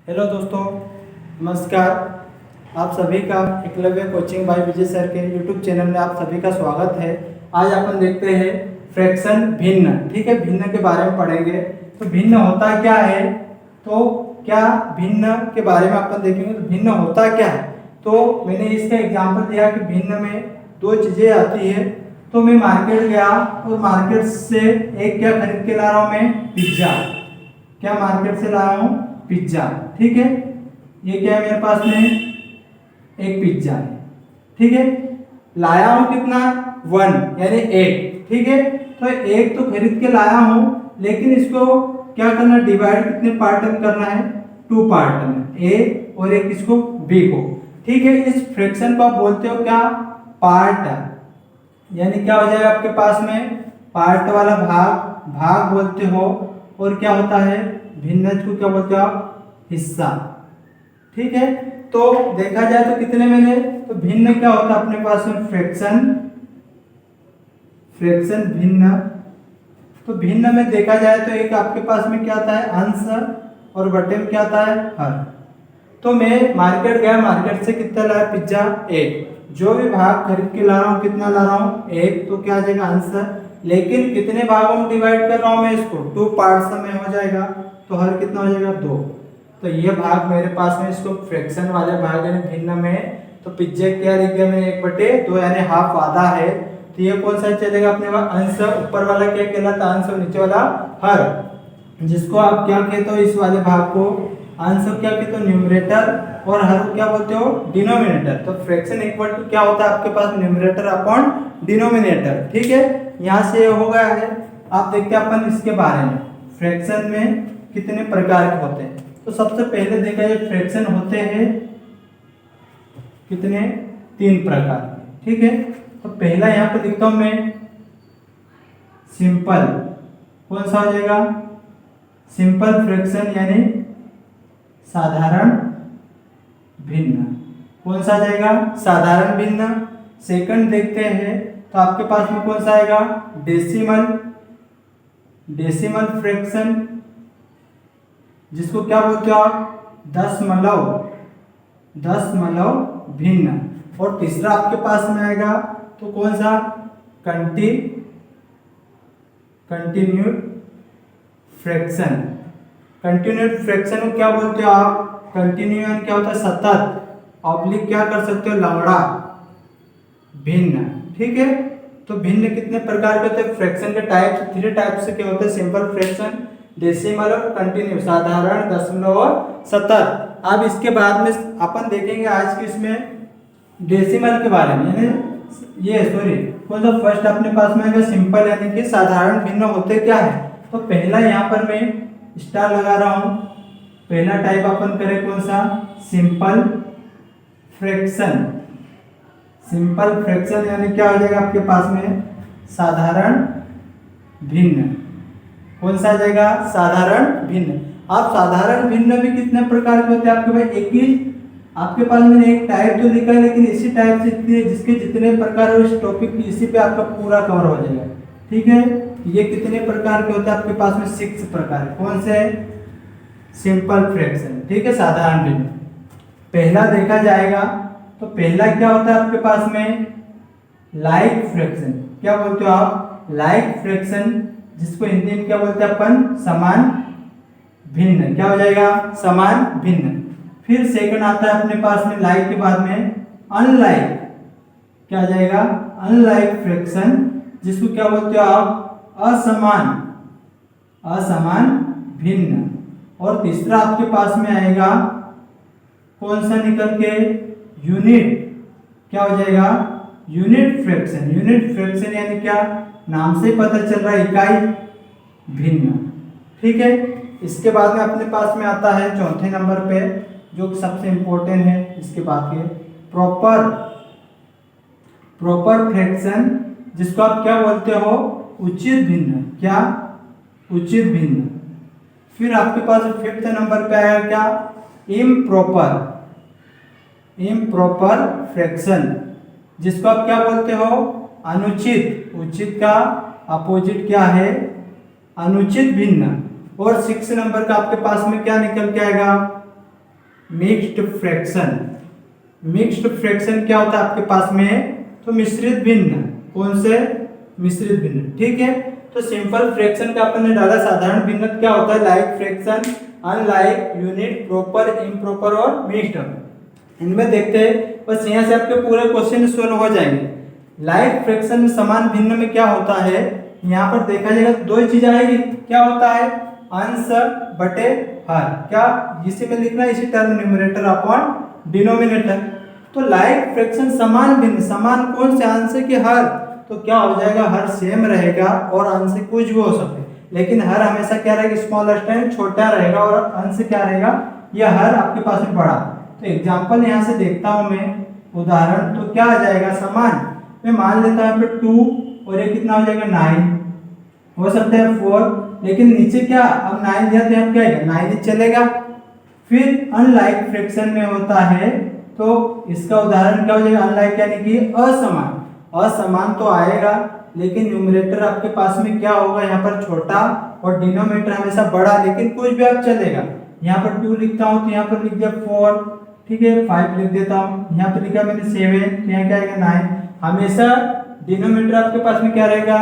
Hello दोस्तों, नमस्कार। आप सभी का एकलव्य कोचिंग बाय विजय सर के यूट्यूब चैनल में आप सभी का स्वागत है। आज अपन देखते हैं फ्रैक्शन भिन्न। ठीक है, भिन्न के बारे में पढ़ेंगे। तो भिन्न होता क्या है, तो क्या भिन्न के बारे में अपन देखेंगे। तो भिन्न होता क्या है, तो मैंने इसका एग्जाम्पल दिया कि भिन्न में दो चीज़ें आती है। तो मैं मार्केट गया और मार्केट से एक क्या खरीद के ला रहा हूँ, मैं पिज्ज़ा। क्या मार्केट से लाया हूँ, पिज्ज़ा। ठीक है, ये क्या है मेरे पास में, एक पिज्ज़ा है। ठीक है, लाया हूँ कितना, 1 यानी एक। ठीक है, तो एक तो खरीद के लाया हूँ, लेकिन इसको क्या करना, डिवाइड कितने पार्ट में करना है, 2 पार्ट में, ए और एक इसको बी को। ठीक है, इस फ्रैक्शन को आप बोलते हो क्या, पार्ट। यानी क्या हो जाएगा आपके पास में, पार्ट वाला भाग बोलते हो। और क्या होता है, भिन्न को क्या बोलते हो आप, हिस्सा। ठीक है, तो देखा जाए तो कितने मैंने, तो भिन्न क्या होता है अपने पास में, फ्रैक्शन भिन्न। तो भिन्न में देखा जाए तो एक आपके पास में क्या आता है, अंश, और बटे में क्या आता है, हर। तो मैं मार्केट गया, मार्केट से कितना लाया, पिज्जा एक। जो भी भाग खरीद के ला रहा हूँ, कितना ला रहा हूँ, एक। तो क्या आ जाएगा, अंश। लेकिन कितने भागों में डिवाइड कर रहा हूँ मैं इसको, 2 पार्ट्स में हो जाएगा। तो हर कितना हो जाएगा, 2। तो ये भाग मेरे पास में, इसको फ्रैक्शन वाले भाग यानी भिन्न में, तो पिज्जे क्या लिख दिया मैंने, 1/2 यानी हाफ आधा है। तो ये कौन सा चलेगा अपने पास, अंश। ऊपर वाला क्या कहलाता है, अंश, और नीचे वाला हर, जिसको आप क्या कहते हो, इस वाले भाग को अंश क्या कहते हो, न्यूमरेटर, और हर क्या बोलते हो, डिनोमिनेटर। तो फ्रैक्शन इक्वल टू क्या होता है आपके पास, न्यूमरेटर अपॉन डिनोमिनेटर। ठीक है, यहाँ से हो गया है। आप देखते हैं अपन इसके बारे में, फ्रैक्शन में कितने प्रकार के होते हैं। तो सबसे पहले देखा जाए, फ्रैक्शन होते हैं कितने, 3 प्रकार के। ठीक है, तो पहला यहाँ पे लिखता हूं मैं, सिंपल। कौन सा हो जाएगा, सिंपल फ्रैक्शन यानी साधारण भिन्न। कौन सा आ जाएगा, साधारण भिन्न। सेकंड देखते हैं, तो आपके पास में कौन सा आएगा, डेसिमल फ्रैक्शन, जिसको क्या बोलते हो आप, दशमलव भिन्न। और तीसरा आपके पास में आएगा, तो कौन सा, कंटिन्यूड फ्रैक्शन। कंटिन्यूड फ्रैक्शन को क्या बोलते हो आप, कंटिन्यू क्या होता है, सतत, ऑब्लिक क्या कर सकते हो, लंगड़ा, भिन्न। ठीक है, तो भिन्न कितने प्रकार के होते हैं, फ्रैक्शन के टाइप 3 टाइप से क्या होते हैं, सिंपल फ्रैक्शन, डेसिमल और कंटिन्यू, साधारण, दशमलव और सतत। अब इसके बाद में अपन देखेंगे आज के इसमें डेसिमल के बारे में, यानी ये सॉरी कौन सा, फर्स्ट अपने पास में आएगा सिंपल, यानी कि साधारण भिन्न होते क्या है। तो पहला यहाँ पर मैं स्टार लगा रहा हूँ। पहला टाइप अपन करें कौन सा, सिंपल फ्रैक्शन। सिंपल फ्रैक्शन यानी क्या हो जाएगा आपके पास में, साधारण भिन्न। कौन सा आ जाएगा, साधारण भिन्न। आप साधारण भिन्न भी कितने प्रकार के होते हैं आपके पास, एक ही आपके पास मैंने एक टाइप तो लिखा है, लेकिन इसी टाइप से जिसके जितने प्रकार है इस टॉपिक इसी पे आपका पूरा कवर हो जाएगा। ठीक है, ये कितने प्रकार के होते हैं आपके पास में, 6 प्रकार। कौन से, सिंपल फ्रैक्शन। ठीक है, साधारण भिन्न। पहला देखा जाएगा, तो पहला क्या होता है आपके पास में, लाइक फ्रैक्शन। क्या बोलते हो आप, लाइक फ्रैक्शन, जिसको हिंदी में क्या बोलते हैं अपन, समान भिन्न। क्या हो जाएगा, समान भिन्न। फिर सेकंड आता है अपने पास में, लाइक के बाद में अनलाइक। क्या आ जाएगा, अनलाइक फ्रैक्शन, जिसको क्या बोलते हो आप, असमान भिन्न। और तीसरा आपके पास में आएगा कौन सा निकल के, यूनिट। क्या हो जाएगा, यूनिट फ्रैक्शन। यूनिट फ्रैक्शन यानी क्या, नाम से पता चल रहा है, इकाई भिन्न। ठीक है, इसके बाद में अपने पास में आता है चौथे नंबर पे, जो सबसे इंपॉर्टेंट है इसके बाद के, प्रॉपर फ्रैक्शन, जिसको आप क्या बोलते हो, उचित भिन्न। क्या, उचित भिन्न। फिर आपके पास 5th नंबर पे आएगा क्या, इम्प्रॉपर फ्रैक्शन, जिसको आप क्या बोलते हो, अनुचित। उचित का अपोजिट क्या है, अनुचित भिन्न। और 6 नंबर का आपके पास में क्या निकल के आएगा, मिक्स्ड फ्रैक्शन। मिक्स्ड फ्रैक्शन क्या होता है आपके पास में, तो मिश्रित भिन्न। कौन से, मिश्रित भिन्न, ठीक है। तो सिंपल फ्रैक्शन का अपन ने डाला, साधारण भिन्न क्या होता है, like fraction, unlike, unit, proper, improper और मिक्स्ड। इनमें देखते हैं, बस यहाँ से आपके पूरे क्वेश्चन सॉल्व हो जाएंगे। लाइक फ्रैक्शन में समान भिन्न में क्या होता है, यहाँ पर देखा जाएगा दो ही चीज आएगी, क्या होता है, अंश बटे हर, क्या इसी में लिखना है, इसी टर्म न्यूमरेटर अपॉन डिनोमिनेटर। तो लाइक फ्रैक्शन समान भिन्न, समान कौन से, अंश के हर, तो क्या हो जाएगा, हर सेम रहेगा और अंश कुछ भी हो सकते हैं, लेकिन हर हमेशा क्या रहेगा, स्मॉलेस्ट है, छोटा रहेगा, और अंश क्या रहेगा, यह हर आपके पास में बड़ा। तो एग्जांपल यहाँ से देखता हूं मैं उदाहरण, तो क्या आ जाएगा, समान मैं मान लेता हूं 2 और ये कितना हो जाएगा 9, हो सकता है 4, लेकिन नीचे क्या, अब 9 दिया तो यहाँ क्या आएगा, 9 ही चलेगा। फिर अनलाइक फ्रैक्शन में होता है, तो इसका उदाहरण क्या हो जाएगा, अनलाइक यानी कि असमान। असमान तो आएगा, लेकिन न्यूमरेटर आपके पास में क्या होगा, यहाँ पर छोटा और डिनोमिनेटर हमेशा बड़ा, लेकिन कुछ भी आप चलेगा। यहाँ पर 2 लिखता हूँ तो यहाँ पर लिख दिया 4, ठीक है, 5 लिख देता हूँ, यहाँ पर लिखा मैंने 7, तो यहाँ क्या आएगा 9। हमेशा डिनोमिनेटर आपके पास में क्या रहेगा,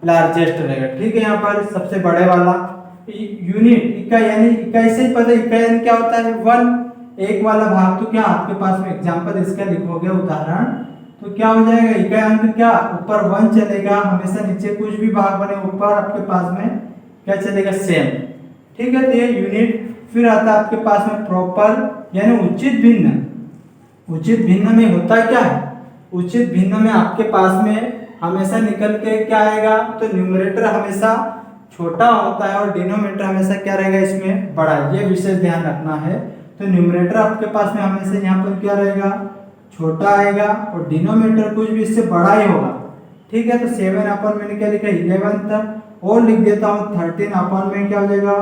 लार्जेस्ट रहेगा, ठीक है, यहाँ पर सबसे बड़े वाला। यूनिट, इकाई, यानी इकाई से ही पता है, इकाई यानी क्या होता है, 1, एक वाला भाग, तो क्या आपके पास में एग्जांपल इसका लिखोगे उदाहरण, तो क्या हो जाएगा, इकाई अंक क्या, ऊपर 1 चलेगा, हमेशा नीचे कुछ भी भाग बने ऊपर आपके पास में क्या चलेगा, सेम, ठीक है। तो ये यूनिट। फिर आता है आपके पास में प्रॉपर, यानी उचित भिन्न। उचित भिन्न में होता क्या है, उचित भिन्न में आपके पास में हमेशा निकल के क्या आएगा, तो न्यूमरेटर हमेशा छोटा होता है और डिनोमिनेटर हमेशा क्या रहेगा, इसमें बड़ा, ये विशेष ध्यान रखना है। तो न्यूमरेटर आपके पास में हमेशा यहाँ पर क्या रहेगा, छोटा आएगा, और डिनोमिनेटर कुछ भी इससे बड़ा ही होगा, ठीक है। तो 7 अपन मैंने क्या लिखा, 11 तक, और लिख देता हूँ 13 अपन में क्या हो जाएगा,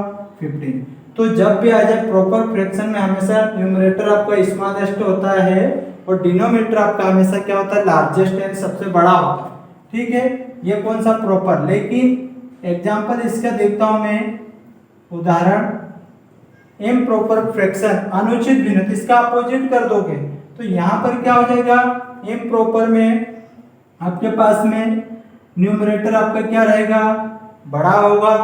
15। तो जब भी आ जाए प्रॉपर फ्रैक्शन में हमेशा न्यूमरेटर आपका स्मॉलेस्ट होता है और डिनोमिनेटर आपका हमेशा क्या होता है, लार्जेस्ट यानी सबसे बड़ा होता है, ठीक है। ये कौन सा प्रॉपर, लेकिन एग्जांपल इसका देखता हूं मैं उदाहरण, इम्प्रॉपर फ्रैक्शन, अनुचित भिन्न, इसका अपोजिट कर दोगे तो यहाँ पर क्या हो जाएगा, इम्प्रॉपर में आपके पास में न्यूमरेटर आपका क्या रहेगा, बड़ा होगा,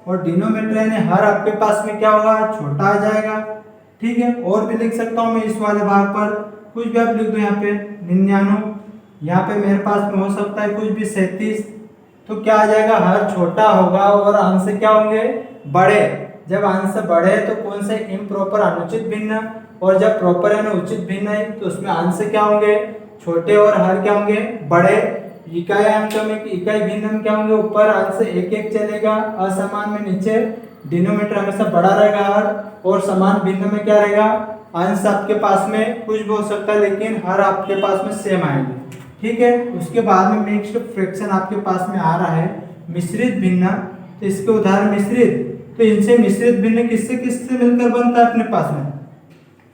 और डिनोमिनेटर यानी हर आपके पास में क्या होगा, छोटा आ जाएगा, ठीक है। और भी लिख सकता हूँ मैं इस वाले भाग पर, कुछ भी आप लिख दो, यहाँ पे 99, यहाँ पे मेरे पास में हो सकता है कुछ भी 37, तो क्या आ जाएगा, हर छोटा होगा और अंश क्या होंगे, बड़े। जब अंश बड़े तो कौन से, इम्प्रॉपर, अनुचित भिन्न, और जब प्रॉपर है ना उचित भिन्न है, तो उसमें अंश क्या होंगे, छोटे, और हर क्या होंगे, बड़े। इकाई अंक में, इकाई भिन्न में क्या होंगे, ऊपर अंश एक एक चलेगा, असमान में नीचे डिनोमिनेटर हमेशा बड़ा रहेगा हर, और समान भिन्न में क्या रहेगा, अंश आपके पास में कुछ भी हो सकता है, लेकिन हर आपके पास में सेम आएंगे, ठीक है। उसके बाद में मिक्स्ड फ्रैक्शन आपके पास में आ रहा है, मिश्रित भिन्न। तो इसके उदाहरण मिश्रित, तो इनसे मिश्रित भिन्न किससे किससे मिलकर बनता है अपने पास में,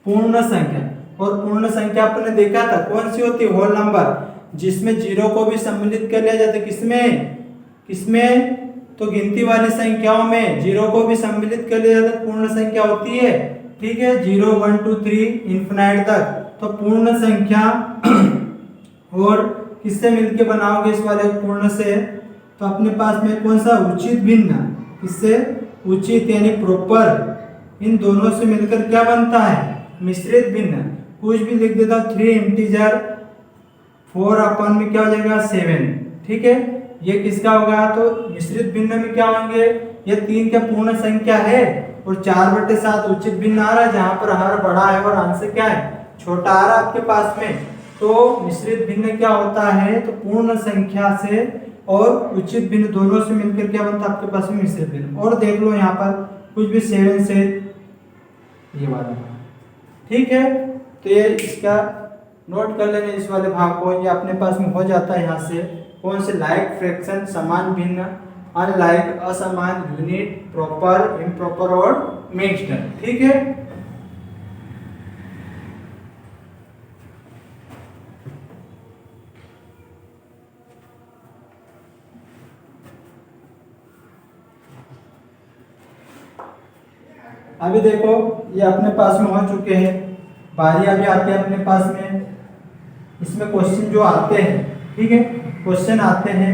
पूर्ण संख्या। और पूर्ण संख्या आपने देखा था कौन सी होती है, होल नंबर, जिसमें जीरो को भी सम्मिलित कर लिया जाता है, किसमें, किसमें, तो गिनती वाली संख्याओं में जीरो को भी सम्मिलित कर लिया जाता है, पूर्ण संख्या होती है, ठीक है। 0 1 2 3 इन्फिनाइट तक, तो पूर्ण संख्या। और किससे मिलके बनाओगे इस वाले पूर्ण से, तो अपने पास में कौन सा, उचित भिन्न, किससे, उचित यानी प्रॉपर, इन दोनों से मिलकर क्या बनता है, मिश्रित भिन्न। कुछ भी लिख देता हूँ, 3 इंटीजर 4 अपन में क्या हो जाएगा, 7, ठीक है। ये किसका होगा, तो मिश्रित भिन्न में क्या होंगे, ये 3 क्या पूर्ण संख्या है, और 4/7 उचित भिन्न आ रहा है, जहां पर हर बड़ा है और अंश क्या है, छोटा आ रहा है आपके पास में। तो मिश्रित भिन्न क्या होता है, तो पूर्ण संख्या से और उचित भिन्न दोनों से मिलकर क्या बनता है आपके पास में, मिश्रित भिन्न। और देख लो यहाँ पर कुछ भी 7 से ये वाला, ठीक है। तो ये इसका नोट कर लेंगे इस वाले भाग को, ये अपने पास में हो जाता है। यहाँ से कौन से, लाइक फ्रैक्शन, समान भिन्न, अनलाइक असमान, यूनिट, प्रॉपर, इम्प्रॉपर और मिक्स्ड, ठीक है। अभी देखो ये अपने पास में हो चुके हैं, बारी अभी आती है अपने पास में। इसमें क्वेश्चन जो आते हैं, ठीक है, क्वेश्चन आते हैं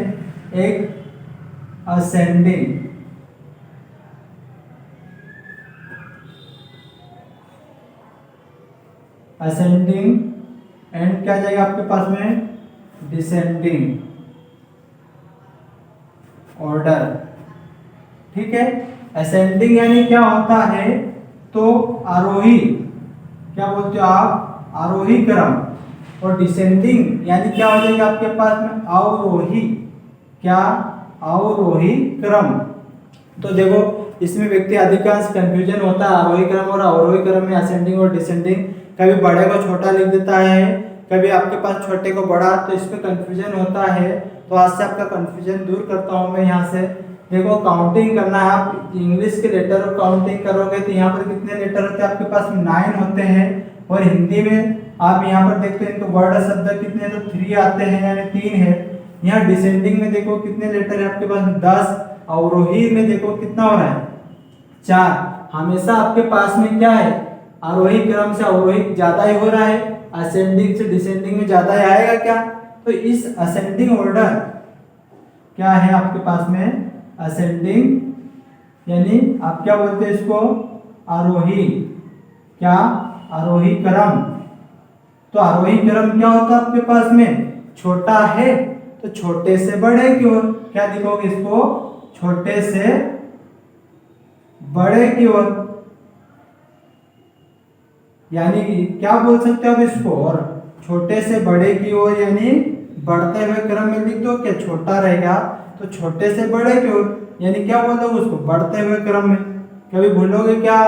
एक असेंडिंग, एंड क्या जाएगा आपके पास में डिसेंडिंग ऑर्डर, ठीक है। असेंडिंग यानी क्या होता है, तो आरोही, क्या बोलते हो आप, आरोही क्रम। और डिसेंडिंग यानी क्या हो जाएगा आपके पास में अवरोही, क्या, अवरोही क्रम। तो देखो इसमें व्यक्ति अधिकांश कंफ्यूजन होता है आरोही क्रम और अवरोही क्रम में, असेंडिंग और डिसेंडिंग। कभी बड़े को छोटा लिख देता है, कभी आपके पास छोटे को बड़ा, तो इसमें कंफ्यूजन होता है। तो आज से आपका कंफ्यूजन दूर करता हूं मैं यहाँ से। देखो काउंटिंग करना है, आप इंग्लिश के लेटर काउंटिंग करोगे तो यहाँ पर कितने लेटर होते हैं आपके पास में 9 होते हैं। और हिंदी में आप यहाँ पर देखते हैं तो वर्ड शब्द कितने, तो 3 आते हैं यानी 3 है। यहाँ डिसेंडिंग में देखो कितने लेटर है आपके पास में 10। अवरोही में देखो कितना हो रहा है 4। हमेशा आपके पास में क्या है, आरोही क्रम से अवरोही ज्यादा ही हो रहा है, असेंडिंग से डिसेंडिंग में ज्यादा ही आएगा क्या। तो इस असेंडिंग ऑर्डर क्या है आपके पास में, असेंडिंग यानी आप क्या बोलते हैं इसको, आरोही, क्या, आरोही क्रम। तो आरोही क्रम क्या होता है आपके पास में, छोटा है तो छोटे से बड़े की ओर, क्या लिखोगे इसको, छोटे से बड़े की ओर, यानी क्या बोल सकते हो आप इसको, और छोटे से बड़े की ओर यानी बढ़ते हुए क्रम में लिख दो, क्या छोटा रहेगा तो छोटे से बड़े की ओर, यानी क्या बोल दोगे उसको, बढ़ते हुए क्रम में। कभी भूलोगे क्या,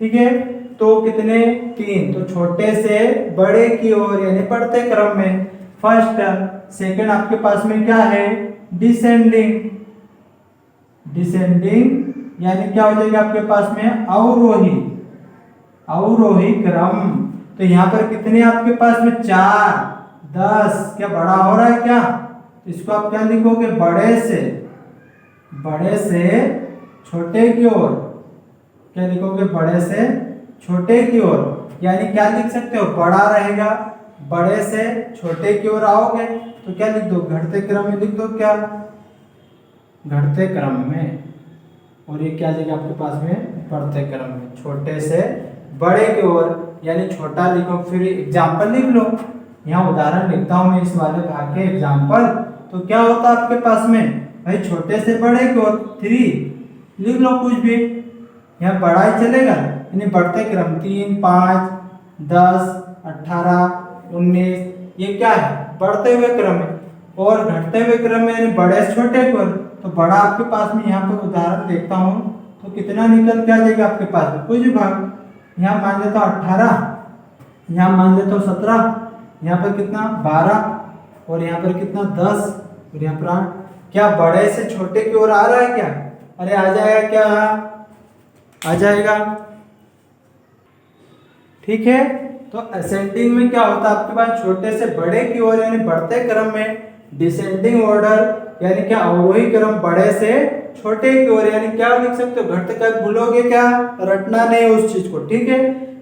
ठीक है। तो कितने 3, तो छोटे से बड़े की ओर यानी बढ़ते क्रम में फर्स्ट। सेकंड आपके पास में क्या है, डिसेंडिंग, डिसेंडिंग यानी क्या हो जाएगा आपके पास में अवरोही, अवरोही क्रम। तो यहाँ पर कितने आपके पास में 4, 10, क्या बड़ा हो रहा है क्या, इसको आप क्या लिखोगे, बड़े से छोटे की ओर, क्या लिखोगे, बड़े से छोटे की ओर, यानी क्या लिख सकते हो, बड़ा रहेगा, बड़े से छोटे की ओर आओगे तो क्या लिख दो, घटते क्रम में लिख दो, क्या, घटते क्रम में। और ये क्या लिखा आपके पास में, बढ़ते क्रम में, छोटे से बड़े की ओर, यानी छोटा लिखो। फिर एग्जाम्पल लिख लो, यहाँ उदाहरण लिखता हूं मैं इस वाले भाग के एग्जाम्पल। तो क्या होता है आपके पास में भाई, छोटे से बड़े की ओर 3 लिख लो, कुछ भी, यहाँ बड़ा ही चलेगा, यानी बढ़ते क्रम 3, 5, 10, 18, 19, ये क्या है, बढ़ते हुए क्रम है। और घटते हुए क्रम में यानी बड़े से छोटे की ओर, तो बड़ा आपके पास में यहाँ पर उदाहरण देखता हूँ तो कितना निकल के आ जाएगा आपके पास में, कुछ भाग, यहाँ मान लेता हूँ 18, यहाँ मान लेता हूँ 17, यहाँ पर कितना 12, और यहाँ पर कितना 10, और यहाँ पर 8। क्या बड़े से छोटे की ओर आ रहा है क्या, अरे आ जाएगा, क्या आ जाएगा, ठीक है। तो असेंडिंग में क्या होता है आपके पास, छोटे से बड़े की ओर यानी बढ़ते क्रम में। डिसेंडिंग ऑर्डर यानी क्या, अवरोही क्रम, बड़े से छोटे की ओर, यानी क्या लिख सकते हो, घटते क्रम, भूलोगे क्या, रटना नहीं उस चीज को, ठीक है।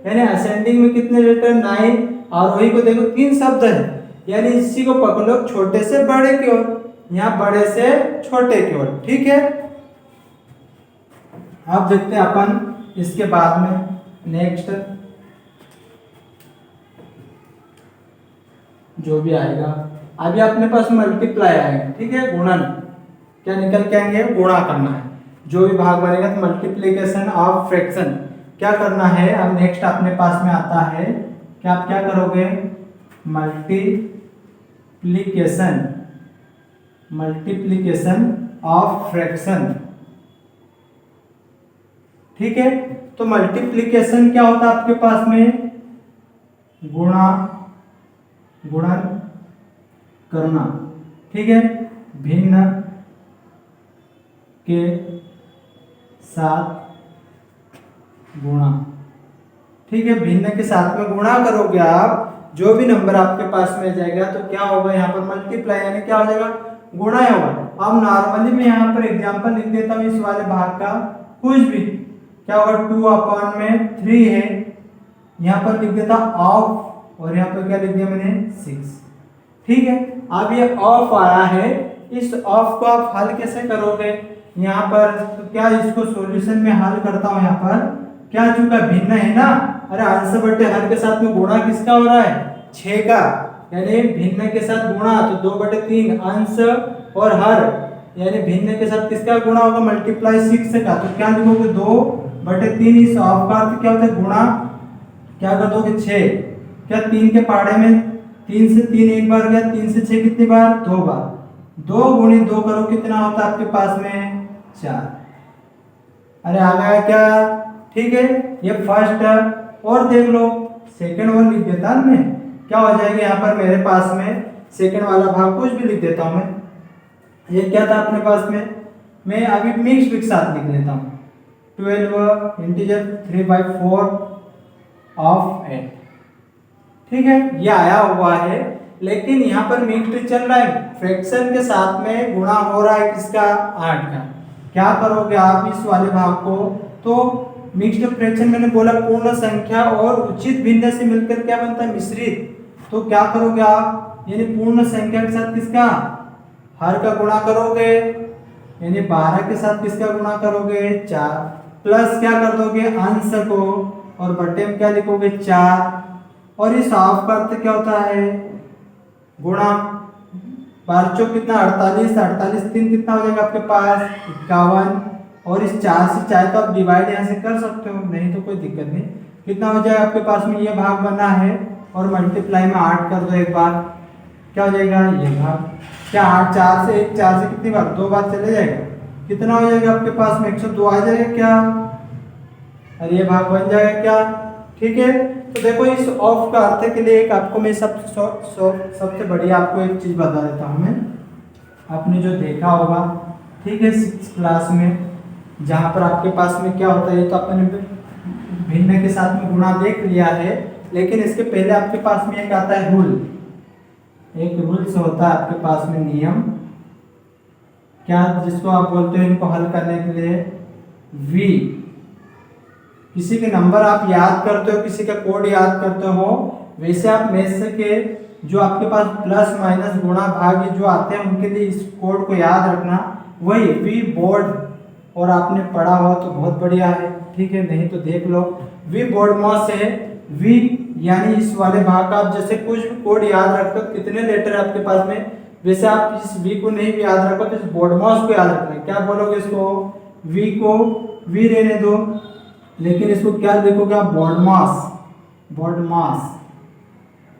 यानी असेंडिंग में कितने लेटर 9, आरोही को देखो 3 शब्द है, यानी इसी को पकड़ो, छोटे से बड़े की ओर, यहाँ बड़े से छोटे की ओर, ठीक है। अब देखते हैं अपन इसके बाद में नेक्स्ट जो भी आएगा। अभी अपने पास मल्टीप्लाई आएगा, ठीक है, गुणन, क्या निकल के आएंगे, गुणा करना है। जो भी भाग बनेगा तो मल्टीप्लीकेशन ऑफ फ्रैक्शन क्या करना है। अब नेक्स्ट अपने पास में आता है कि आप क्या करोगे, मल्टीप्लीकेशन ऑफ फ्रैक्शन, ठीक है। तो मल्टीप्लीकेशन क्या होता है आपके पास में, गुणन करना, ठीक है, भिन्न के साथ गुणा, ठीक है। भिन्न के साथ में गुणा करोगे आप, जो भी नंबर आपके पास में जाएगा तो क्या होगा, यहाँ पर मल्टीप्लाई यानी क्या हो जाएगा, गुणा होगा। अब नॉर्मली मैं यहाँ पर एग्जांपल लिख देता हूँ इस वाले भाग का, कुछ भी, क्या होगा 2/3 है, यहाँ पर लिख देता ऑफ और यहाँ पर क्या लिख दिया मैंने 6। ठीक है, अब ये ऑफ आया है, इस ऑफ को आप हल कैसे करोगे यहाँ पर, तो क्या इसको सॉल्यूशन में हल करता हूँ, यहाँ पर क्या चूका भिन्न है ना, अरे अंश बटे हर के साथ में गुणा किसका हो रहा है 6 का, यानी भिन्न के साथ गुणा तो 2/3 अंश और हर यानी भिन्न के साथ किसका गुणा होगा मल्टीप्लाई 6 का, तो क्या लिखोगे 2/3, इस ऑफ का अर्थ क्या होता है गुणा, क्या कर दोगे 6, क्या 3 के पहाड़े में 3 से 3 एक बार गया, 3 से 6 कितनी बार 2 बार, 2 × 2 करो कितना होता है आपके पास में 4। अरे आ गया क्या, ठीक है, ये फर्स्ट है। और देख लो सेकंड वन लिख देता हूं मैं, क्या हो जाएगा यहाँ पर मेरे पास में सेकंड वाला भाग कुछ भी लिख देता हूं मैं, ये क्या था अपने पास में, मैं अभी मिक्स के साथ लिख लेता हूँ 12 इंटीजर 3/4 ऑफ 8। ठीक है, ये आया हुआ है, लेकिन यहाँ पर मिक्स्ड चल रहा है, फ्रैक्शन के साथ में गुणा हो रहा है किसका 8 का। क्या करोगे आप इस वाले भाग को, तो मिक्स्ड फ्रैक्शन मैंने बोला पूर्ण संख्या और उचित भिन्न से मिलकर क्या बनता है मिश्रित, तो क्या करोगे आप, यानी पूर्ण संख्या के साथ किसका हर का गुणा करोगे, यानी 12 के साथ किसका गुणा करोगे 4, प्लस क्या कर दोगे अंश को और बटे में क्या लिखोगे 4, और इस हाफ का अर्थ क्या होता है गुणा, 12 चौक कितना 48, 48 3 कितना हो जाएगा आपके पास 51, और इस 4 से चाहे तो आप डिवाइड यहाँ से कर सकते हो, नहीं तो कोई दिक्कत नहीं, कितना हो जाएगा आपके पास में ये भाग बना है, और मल्टीप्लाई में 8 कर दो एक बार, क्या हो जाएगा ये भाग, क्या 8 4 से 1 4 से कितनी बार 2 बार चले जाएगा, कितना हो जाएगा आपके पास में 102 आ जाएगा क्या, अरे ये भाग बन जाएगा क्या। ठीक है, तो देखो इस ऑफ का अर्थ के लिए एक आपको मैं सबसे बढ़िया आपको एक चीज बता देता हूँ मैं, आपने जो देखा होगा ठीक है 6th क्लास में, जहाँ पर आपके पास में क्या होता है, तो अपने भिन्न के साथ में गुणा देख लिया है, लेकिन इसके पहले आपके पास में एक आता है रूल, एक रूल्स होता है आपके पास में नियम, क्या जिसको आप बोलते हो इनको हल करने के लिए वी, किसी के नंबर आप याद करते हो, किसी का कोड याद करते हो, वैसे आप मैथ्स के जो आपके पास प्लस माइनस गुणा भाग जो आते हैं उनके लिए इस कोड को याद रखना, वही वी बोर्ड, और आपने पढ़ा हो तो बहुत बढ़िया है, ठीक है, नहीं तो देख लो वी बोर्ड मॉस है, वी यानी इस वाले भाग का आप जैसे कुछ भी कोड याद रखते हो, कितने लेटर है आपके पास में, वैसे आप इस वी को नहीं भी याद रखो तो इस बोर्ड मॉस को याद रखना है, क्या बोलोगे इसको वी को वी रहने दो, लेकिन इसको क्या लिखोगे आप बोर्ड मास,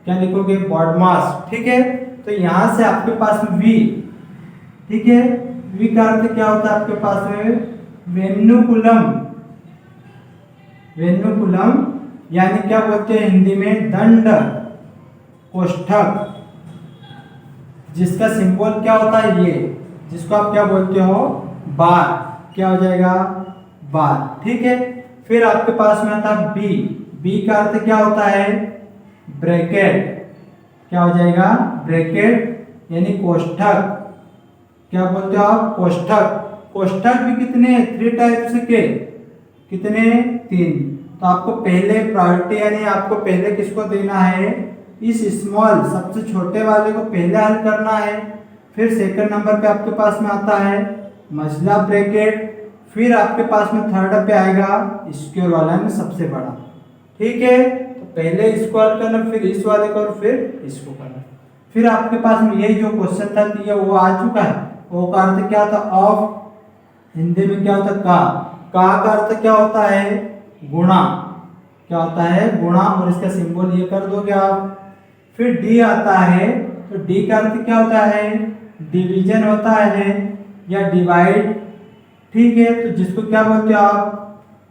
क्या लिखोगे बोर्ड मास। ठीक है, तो यहां से आपके पास में वी, ठीक है, वी का अर्थ क्या होता है आपके पास में वेन्युकुलम, यानी क्या बोलते हैं हिंदी में दंड कोष्ठक, जिसका सिंबल क्या होता है ये, जिसको आप क्या बोलते हो बार, क्या हो जाएगा बार। ठीक है, फिर आपके पास में आता है बी, बी का अर्थ क्या होता है ब्रैकेट, क्या हो जाएगा ब्रैकेट यानी कोष्ठक, क्या बोलते हो आप कोष्ठक, कोष्ठक भी कितने 3 टाइप्स के, कितने 3, तो आपको पहले प्रायोरिटी यानी आपको पहले किसको देना है, इस स्मॉल सबसे छोटे वाले को पहले हल करना है, फिर सेकंड नंबर पे आपके पास में आता है मझला ब्रैकेट, फिर आपके पास में थर्ड पे आएगा स्क्वायर वाला में सबसे बड़ा। ठीक है, तो पहले इसको हल करना, फिर इस वाले को, फिर इसको करना, फिर आपके पास में यही जो क्वेश्चन था ये वो आ चुका है, वो का अर्थ क्या था ऑफ, हिंदी में क्या होता है का अर्थ क्या होता है गुणा, क्या होता है गुणा, और इसका सिंबल ये कर दोगे आप। फिर डी आता है, तो डी का अर्थ क्या होता है डिवीजन होता है या डिवाइड। ठीक है, तो जिसको क्या बोलते हो आप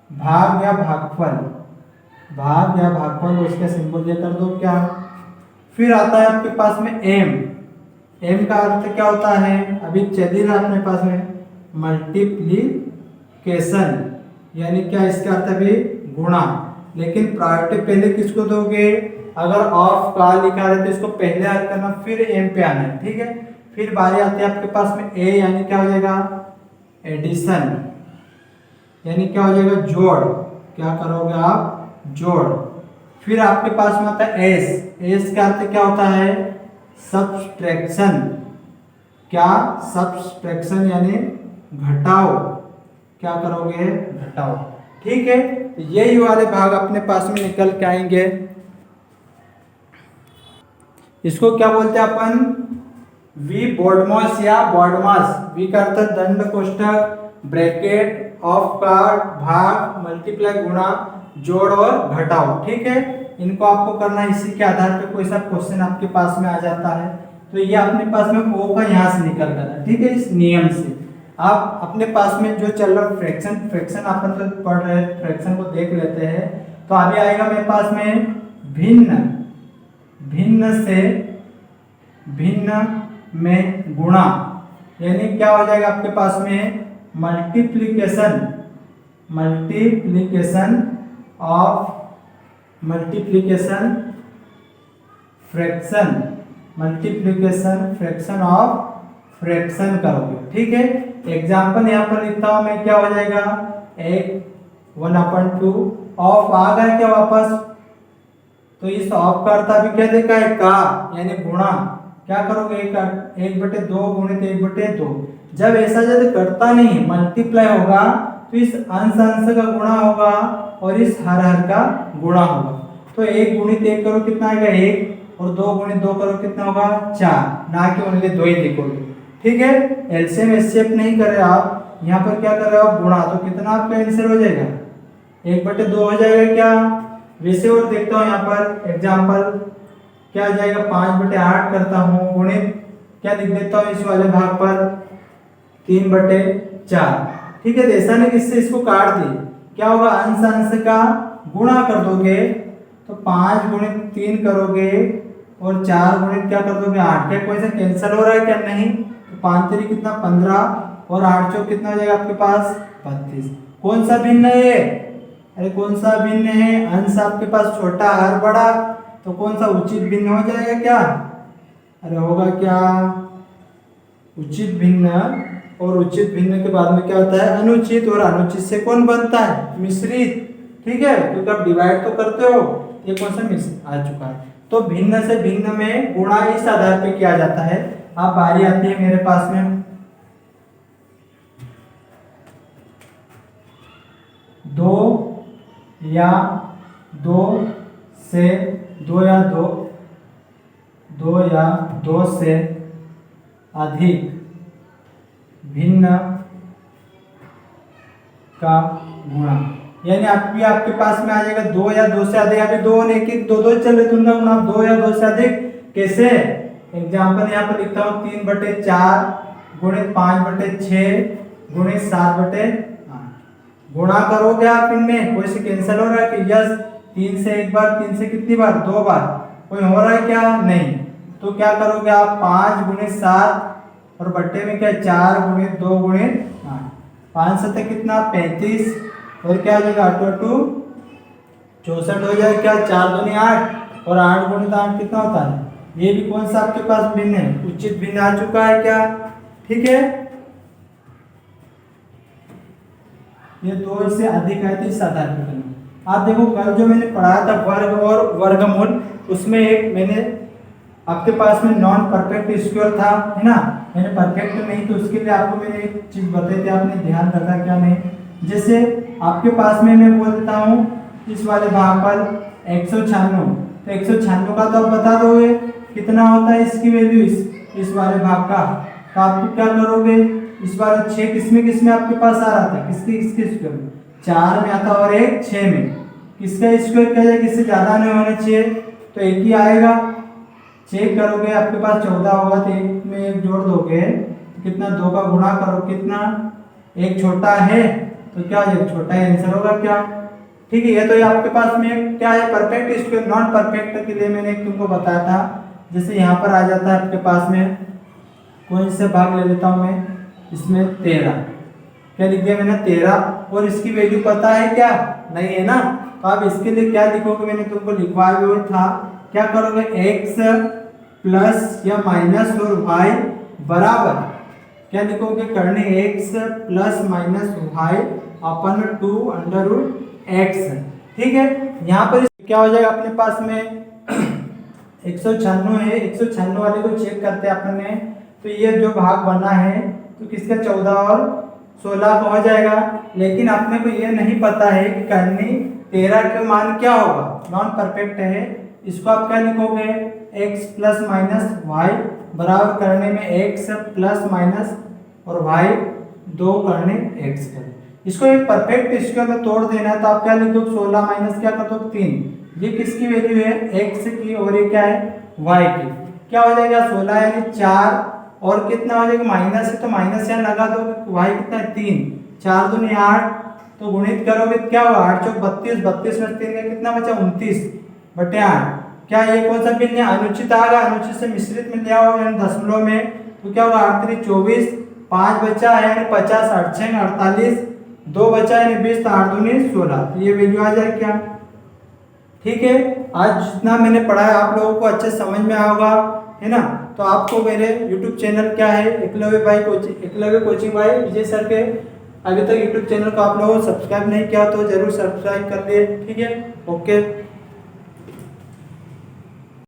भाग या भागफल, भाग या भागफल, उसका सिंबल ये कर दो क्या। फिर आता है आपके पास में एम, एम का अर्थ क्या होता है अभी चल ही रहा अपने पास में मल्टीप्लीकेशन, यानी क्या इसका अर्थ अभी गुणा, लेकिन प्रायोरिटी पहले किसको दोगे, अगर ऑफ का लिखा है तो इसको पहले हल करना, फिर एम पे आना है। ठीक है, फिर बारी आती है आपके पास में ए, यानी क्या हो जाएगा एडिशन, यानी क्या हो जाएगा जोड़, क्या करोगे आप जोड़। फिर आपके पास में आता है एस, एस का अर्थ क्या होता है सब्सट्रैक्शन, क्या सब्सट्रैक्शन यानी घटाओ, क्या करोगे घटाओ। ठीक है, तो यही वाले भाग अपने पास में निकल के आएंगे। इसको क्या बोलते हैं अपन वी बॉडमॉस या बॉडमास, वी का अर्थ दंड कोष्ठक, ब्रैकेट, ऑफ कार्ड, भाग, मल्टीप्लाई गुणा, जोड़ और घटाओ। ठीक है, इनको आपको करना, इसी के आधार पे कोई सा क्वेश्चन आपके पास में आ जाता है तो ये अपने पास में ओ का यहाँ से निकल गया। ठीक है, इस नियम से आप अपने पास में जो चल रहा फ्रैक्शन, फ्रैक्शन अपन तो पढ़ रहे हैं, फ्रैक्शन को देख लेते हैं। तो अभी आएगा मेरे पास में भिन्न, भिन्न से भिन्न में गुणा, यानी क्या हो जाएगा आपके पास में multiplication, multiplication of, multiplication fraction, multiplication fraction of fraction करोगे। ठीक है, एग्जाम्पल यहाँ पर लिखता हूं मैं, क्या हो जाएगा एक 1/2 ऑफ आ गया क्या वापस, तो इस ऑफ का अर्थ अभी क्या देखा है का, यानी गुणा, क्या करोगे 1/2 गुणित 1/2। जब ऐसा जब करता नहीं मल्टीप्लाई होगा तो इस अंश अंश का गुणा होगा और इस हर हर का गुणा होगा। तो 1 गुणित 1 करो कितना आएगा 1, और 2 गुणित 2 करो कितना होगा 4, ना कि ओनली 2 ही लिखोगे। ठीक है, एलसीएम एचसीएफ नहीं कर रहे आप, यहाँ पर क्या कर रहे हो गुणा, तो कितना आपका आंसर हो जाएगा 1/2 हो जाएगा क्या। वैसे और देखता हूँ यहाँ पर एग्जाम्पल क्या आ जाएगा 5/8 करता हूँ, गुणित क्या लिख देता हूँ इस वाले भाग पर 3/4। ठीक है, तो ऐसा नहीं इससे इसको काट दी, क्या होगा अंश अंश का गुणा कर दोगे तो 5 गुणित 3 करोगे और 4 गुणित क्या कर दोगे 8, क्या कोई सा कैंसिल हो रहा है क्या नहीं, तो 5 3 कितना 15 और 8 4 कितना हो जाएगा आपके पास 32। कौन सा भिन्न है, अरे कौन सा भिन्न है, अंश आपके पास छोटा हर बड़ा, तो कौन सा उचित भिन्न हो जाएगा क्या, अरे होगा क्या उचित भिन्न, और उचित भिन्न के बाद में क्या होता है अनुचित, और अनुचित से कौन बनता है मिश्रित। ठीक है, क्योंकि आप डिवाइड तो करते हो, ये कौन सा मिश्रित आ चुका है। तो भिन्न से भिन्न में गुणा इस आधार पे किया जाता है। अब बारी आती है मेरे पास में 2 या 2 से 2 या 2 से अधिक भिन्न का गुणा, यानी आपके पास में आ जाएगा 2 या 2 से अधिक, अभी 2 और 1 1 2 2 चल रहे थे उनका गुणा 2 या 2 से अधिक कैसे। एग्जाम्पल यहाँ पर लिखता हूँ 3/4 गुणित 5/6 गुणित 7/8। गुणा करोगे आप इनमें, कोई से कैंसिल हो रहा है कि यस 3 से एक बार, 3 से कितनी बार 2 बार, कोई हो रहा है क्या नहीं, तो क्या करोगे आप 5 गुणित 7 और बट्टे में क्या 4 गुणित 2 गुणित 8, 5 7 कितना 35, और क्या हो जाएगा 8 2 64 हो जाएगा क्या 4 2 8, और 8 गुणित 8 कितना होता है, ये भी कौन सा आपके पास भिन्न है उचित भिन्न आ चुका है क्या। ठीक है, ये 2 से अधिक है तो इस आधार पर करना। आप देखो कल जो मैंने पढ़ाया था वर्ग और वर्गमूल, उसमें एक मैंने आपके पास में नॉन परफेक्ट स्क्वायर था, है ना, मैंने परफेक्ट नहीं, तो उसके लिए आपको मैंने एक चीज बताई थी, आपने ध्यान रखा क्या नहीं। जैसे आपके पास में मैं बोल देता हूँ इस वाले भाग पर 196, तो 196 का तो आप बता दोगे कितना होता है इसकी वैल्यू इस वाले भाग का, तो आप क्या करोगे इस बार 6 किसमें आपके पास आ रहा था, किसके स्क्वायर में 4 में आता और एक 6 में, किसका स्क्वायर क्या जाएगा, किससे ज्यादा नहीं होना चाहिए, तो एक ही आएगा। चेक करोगे आपके पास 14 होगा तो एक में एक जोड़ दोगे तो कितना 2 का गुणा करो कितना, एक छोटा है तो क्या हो जाएगा छोटा आंसर होगा क्या। ठीक है, ये तो ये आपके पास में क्या है परफेक्ट स्क्वायर। नॉन परफेक्ट के लिए मैंने एक तुमको बताया था, जैसे यहाँ पर आ जाता है आपके पास में, कौन से भाग ले लेता हूँ मैं, इसमें 13, क्या लिख दिया मैंने 13, और इसकी वैल्यू पता है क्या नहीं है ना, तो आप इसके लिए क्या लिखोगे, मैंने तुमको लिखवाया भी था, क्या करोगे x प्लस या माइनस और y बराबर क्या लिखोगे, करने x प्लस माइनस y अपन 2√x। ठीक है, यहाँ पर क्या हो जाएगा अपने पास में 196 है, 196 वाले को चेक करते हैं अपन ने। तो ये जो भाग बना है तो किसका 14 और 16 का हो जाएगा। लेकिन अपने को ये नहीं पता है कि करनी 13 के मान क्या होगा, नॉन परफेक्ट है। इसको आप क्या लिखोगे, x प्लस माइनस वाई बराबर करने में x प्लस माइनस और y 2 करने x कर। इसको एक परफेक्ट स्क्वायर में तोड़ देना है तो आप क्या लिख दो, 16 माइनस क्या कर दो 3। ये किसकी वैल्यू है, x की, और ये क्या है y की। क्या हो जाएगा 16 यानी 4 और कितना हो जाएगा माइनस है तो माइनस यहाँ लगा दो, y कितना है 3, 4 दूनी 8, तो गुणित करोगे क्या होगा 8 चौक 32, 32 में 3 का कितना बचा 29/8। क्या ये कौन सा भिन्न है, अनुचित आएगा, अनुचित से मिश्रित में लिया होगा यानी दशमलव में, तो क्या होगा 8 3 24, 5 बचा है यानी 50, 8 6 48, 2 बचा है यानी 20, तो 8 दूनी 16, तो ये वैल्यू आ जाए क्या। ठीक है, आज जितना मैंने पढ़ा है आप लोगों को अच्छे समझ में आया होगा, है ना। तो आपको मेरे YouTube चैनल क्या है, एकलव्य कोचिंग भाई विजय सर के, अभी तक YouTube चैनल को आप लोगों को सब्सक्राइब नहीं किया तो जरूर सब्सक्राइब कर लिए। ठीक है, ओके।